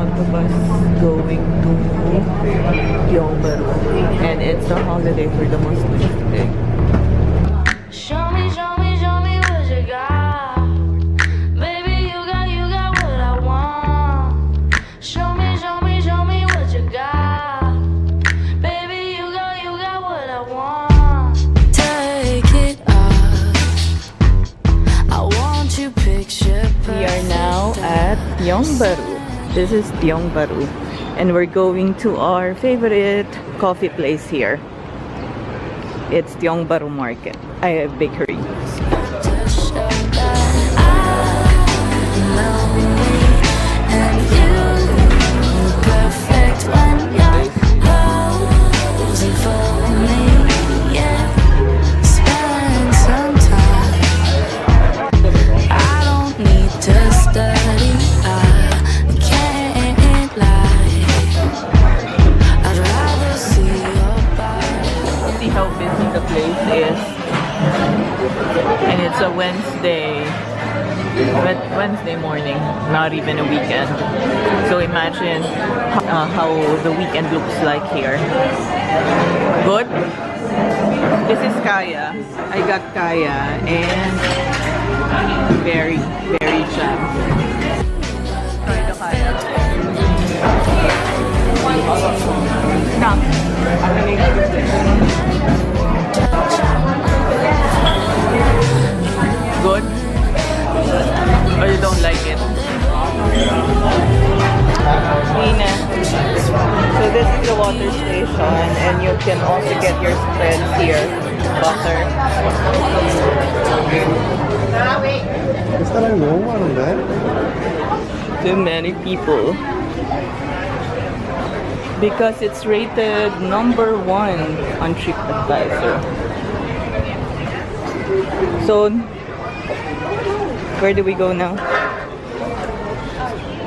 on the bus going to Tiong Bahru, and it's a holiday for the Muslims today. Show me what you got. Baby, you got what I want. Show me what you got. Baby, you got what I want. Take it off. I want you picture perfect. We are now at Tiong Bahru. This is Tiong Bahru, and we're going to our favorite coffee place here. It's Tiong Bahru Market. I have bakery. How busy the place is, and it's a Wednesday morning, not even a weekend. So imagine how the weekend looks like here. Good. This is kaya. I got kaya and very jammed. Try the kaya. Stop. Good? Or you don't like it? So this is the water station, and you can also get your spreads here. Butter. Too many people. Because it's rated number 1 on TripAdvisor. So, where do we go now?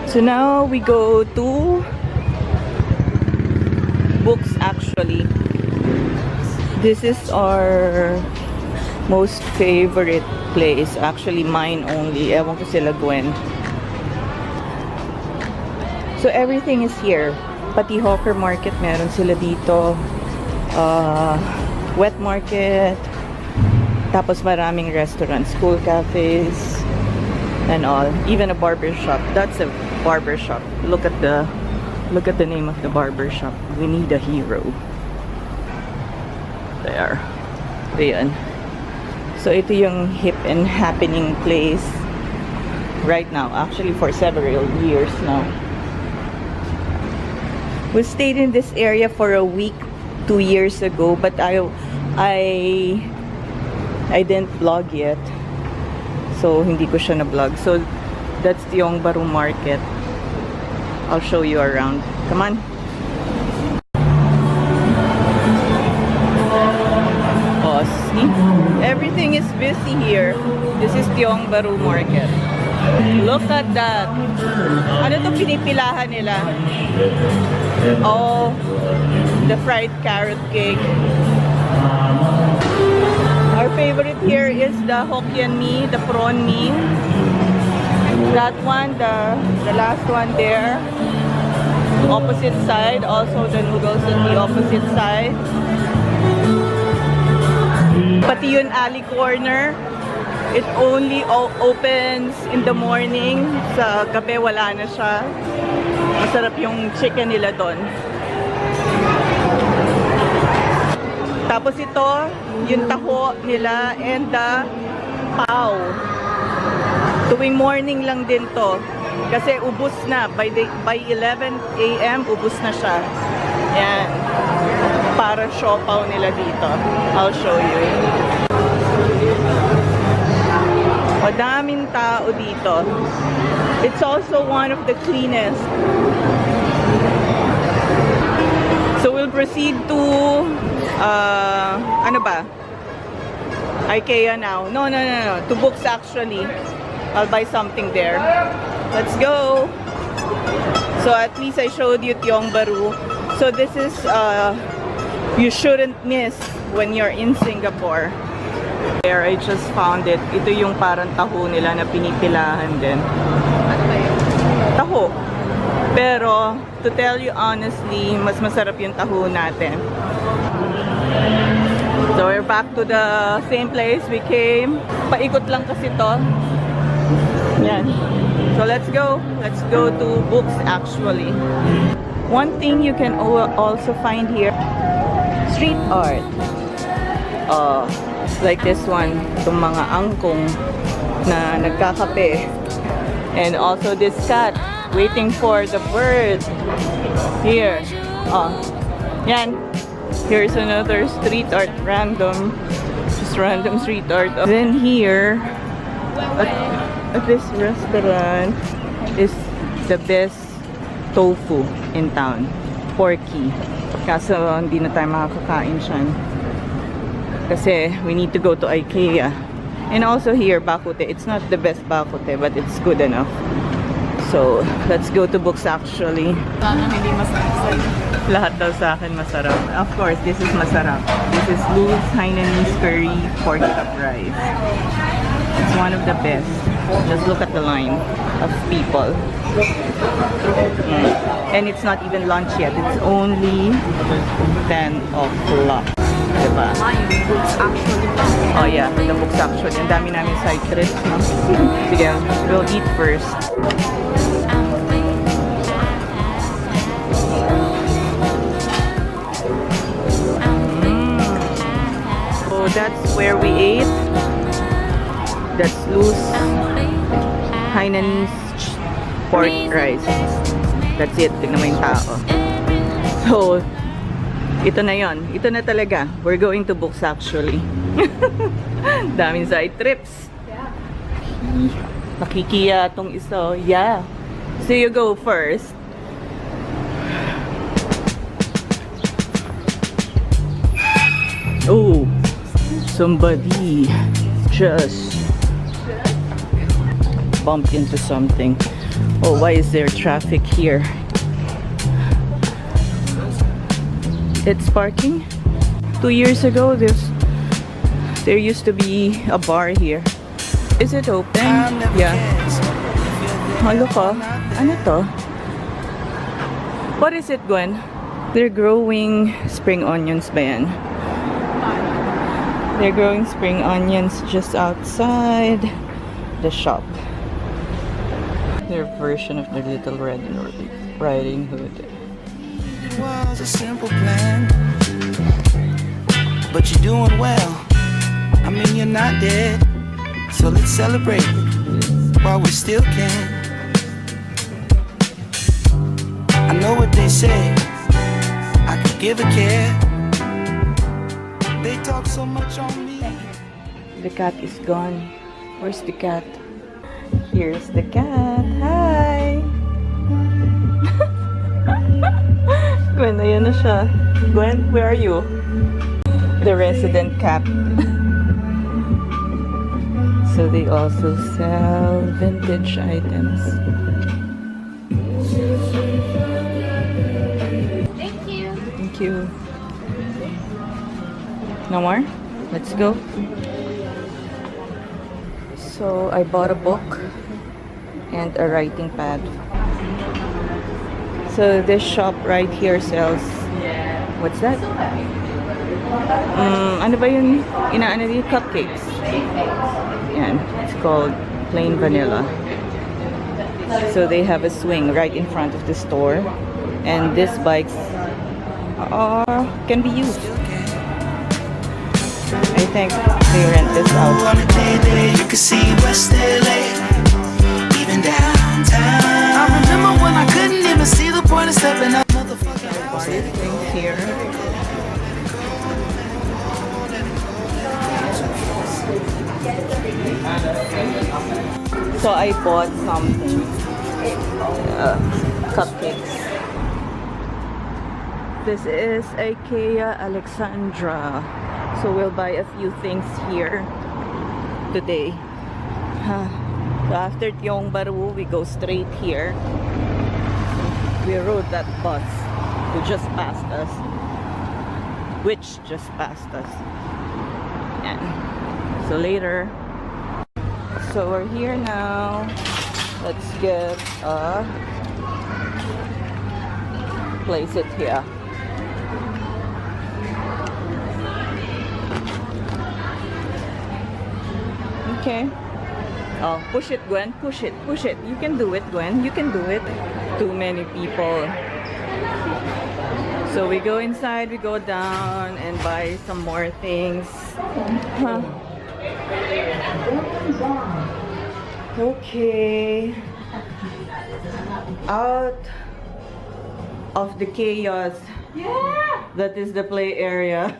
So now we go to books actually. This is our most favorite place. Actually mine only. Ewan ko sila Gwen. So everything is here. Pati hawker market meron sila dito. Wet market. Tapos maraming restaurants, school cafes, and all. Even a barber shop. That's a barber shop. Look at the name of the barber shop. We need a hero. There. Ayan. So ito yung hip and happening place right now. Actually for several years now. We stayed in this area for a week 2 years ago, but I didn't vlog yet. So hindi ko siya na-vlog. So that's Tiong Bahru Market. I'll show you around. Come on. Oh, see? Everything is busy here. This is Tiong Bahru Market. Look at that. Ano to pinipilahan nila? Oh, the fried carrot cake. Our favorite here is the Hokkien mee, the prawn mee. That one, the last one there. Opposite side, also the noodles on the opposite side. Pati yun alley corner. It only opens in the morning. Sa gabi wala na siya. Masarap yung chicken nila doon. Tapos ito, yung taho nila and the pao. Tuwing morning lang din to. Kasi ubos na. By 11 AM, ubos na siya. Yan. Para siopaw nila dito. I'll show you. Madaming tao dito. It's also one of the cleanest. So we'll proceed to ano ba? Ikea now. No. To books actually. I'll buy something there. Let's go. So at least I showed you Tiong Bahru. So this is you shouldn't miss when you're in Singapore. There, I just found it. Ito yung parang taho nila na pinipilahan din. Ano ba yun? Taho. Pero, to tell you honestly, mas masarap yung taho natin. So, we're back to the same place we came. Paikot lang kasi to. Yan. So, let's go. Let's go to books actually. One thing you can also find here, street art. Like this one, itong mga angkong na nagkakape. And also this cat waiting for the bird. Here. Yan. Here's another street art, random. Just random street art. Then here, at this restaurant is the best tofu in town. Porky. Kaso hindi na tayo makakakain siyan. Kasi we need to go to Ikea. And also here, bakute. It's not the best bakute, but it's good enough. So, let's go to books actually. Hindi masarap sa'yo. Lahat daw sa akin masarap. Of course, this is masarap. This is LOO'S Hainanese curry pork chop rice. It's one of the best. Just look at the line of people. And it's not even lunch yet. It's only 10 o'clock. Diba? Oh yeah, the books actually. Ang dami namin side trips. No? Sige, we'll eat first. So that's where we ate. That's LOO'S Hainanese pork rice. That's it. Tignan mo yung tao. So, ito na yon. Ito na talaga. We're going to books actually. Daming side trips. Nakikiya tong isa. Yeah. So you go first. Oh, somebody just bumped into something. Oh, why is there traffic here? It's parking. 2 years ago, there used to be a bar here. Is it open? Yeah. Oh, look, oh. Ano to? What is it, Gwen? They're growing spring onions ba yan? They're growing spring onions just outside the shop. Their version of the Little Red Riding Hood. Was a simple plan, but you're doing well. I mean, you're not dead, so let's celebrate while we still can. I know what they say, I could give a care. They talk so much on me. The cat is gone. Where's the cat? Here's the cat. Hi! Gwen, ayan na siya. Gwen, where are you? The resident cat. So they also sell vintage items. Thank you. Thank you. No more? Let's go. So I bought a book and a writing pad. So this shop right here sells, what's that? Ano ba yun? Inaano dito? Cupcakes. Yan. It's called plain vanilla. So they have a swing right in front of the store. And these bikes can be used. I think they rent this out. On a day there, you can see West LA, even downtown. I remember when I couldn't even see the point of stepping out, motherfucker. Things here. So I bought something. Cupcakes. This is Ikea Alexandra. So we'll buy a few things here today. So after Tiong Bahru, we go straight here. We rode that bus who just passed us. Which just passed us. Yeah. So later. So we're here now. Let's get a place it here. Okay. Oh, push it, Gwen. Push it. Push it. You can do it, Gwen. You can do it. Too many people. So we go inside, we go down and buy some more things. Huh. Okay. Out of the chaos. Yeah! That is the play area.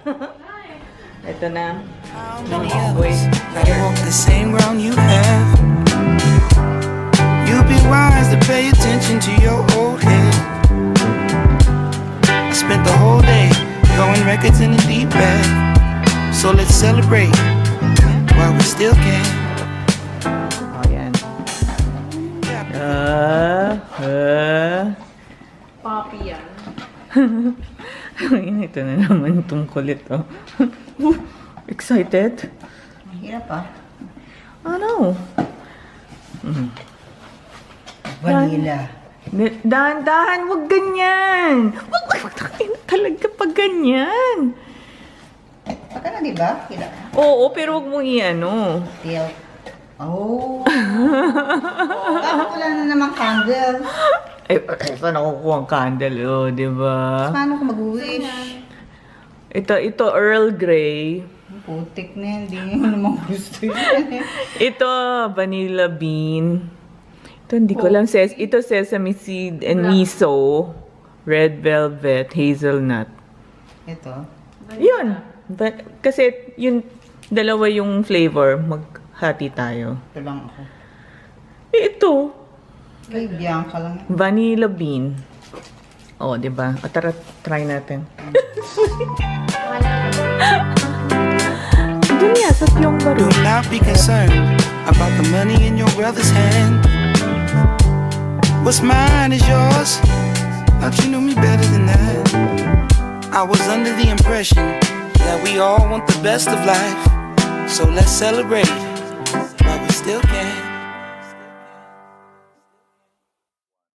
Ito na. How many others gotta walk the same ground you have? You'd be wise to pay attention to your old head. I spent the whole day throwing records in the deep end. So let's celebrate while we still can. Oh, yan. Poppy yan. Ito na naman itong kulit, oh. Excited? Hirap ah. Ano? Vanilla. Dahan-dahan, wag ganyan. Wag talaga pag ganyan. Pagka na, di ba? Kila. Oo, pero wag mong i-ano. Tilt. Oh. Bakit wala na namang candle? Saan ako kuha ang candle, oh, di ba? Paano ko mag-wish? Ito Earl Grey. Putik na yan. Hindi nyo naman gusto yun. Ito, vanilla bean. Ito, hindi ko lang. Ito, sesame seed and miso. Red velvet, hazelnut. Ito. Yun. Kasi yung dalawa yung flavor. Maghati tayo. Ito lang ako. Ito. Ay, Bianca lang. Vanilla bean. Oh, di ba? O, tara, try natin. Doon niya, sa Tiong Bahru. Do not be concerned about the money in your brother's hand. What's mine is yours. Thought you knew me better than that. I was under the impression that we all want the best of life. So let's celebrate while we still can.